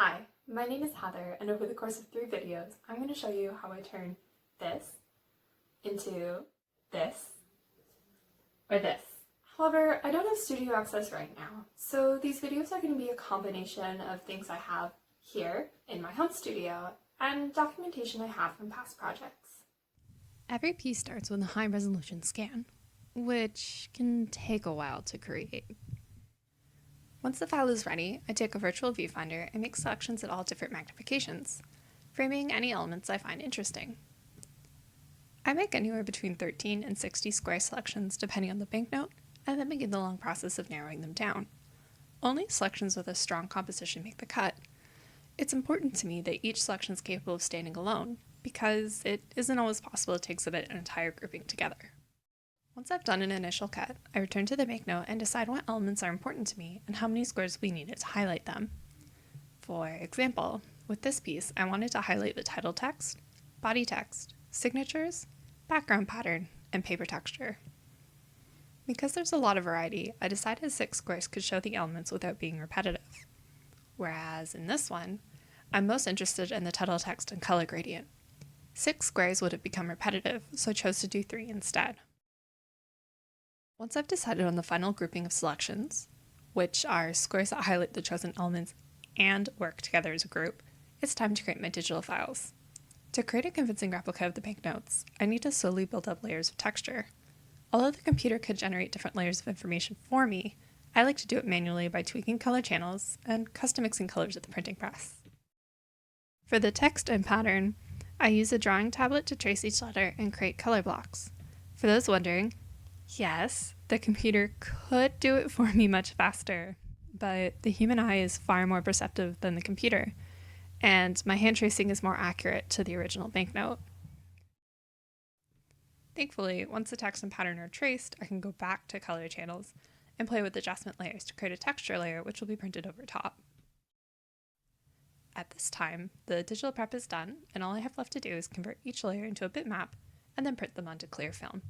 Hi, my name is Heather, and over the course of 3 videos, I'm going to show you how I turn this into this or this. However, I don't have studio access right now, so these videos are going to be a combination of things I have here in my home studio and documentation I have from past projects. Every piece starts with a high-resolution scan, which can take a while to create. Once the file is ready, I take a virtual viewfinder and make selections at all different magnifications, framing any elements I find interesting. I make anywhere between 13 and 60 square selections depending on the banknote, and then begin the long process of narrowing them down. Only selections with a strong composition make the cut. It's important to me that each selection is capable of standing alone, because it isn't always possible to exhibit an entire grouping together. Once I've done an initial cut, I return to the banknote and decide what elements are important to me and how many squares we needed to highlight them. For example, with this piece, I wanted to highlight the title text, body text, signatures, background pattern, and paper texture. Because there's a lot of variety, I decided 6 squares could show the elements without being repetitive. Whereas in this one, I'm most interested in the title text and color gradient. 6 squares would have become repetitive, so I chose to do 3 instead. Once I've decided on the final grouping of selections, which are squares that highlight the chosen elements and work together as a group, it's time to create my digital files. To create a convincing replica of the banknotes, I need to slowly build up layers of texture. Although the computer could generate different layers of information for me, I like to do it manually by tweaking color channels and custom mixing colors at the printing press. For the text and pattern, I use a drawing tablet to trace each letter and create color blocks. For those wondering, yes, the computer could do it for me much faster, but the human eye is far more perceptive than the computer, and my hand tracing is more accurate to the original banknote. Thankfully, once the text and pattern are traced, I can go back to color channels and play with adjustment layers to create a texture layer which will be printed over top. At this time, the digital prep is done, and all I have left to do is convert each layer into a bitmap and then print them onto clear film.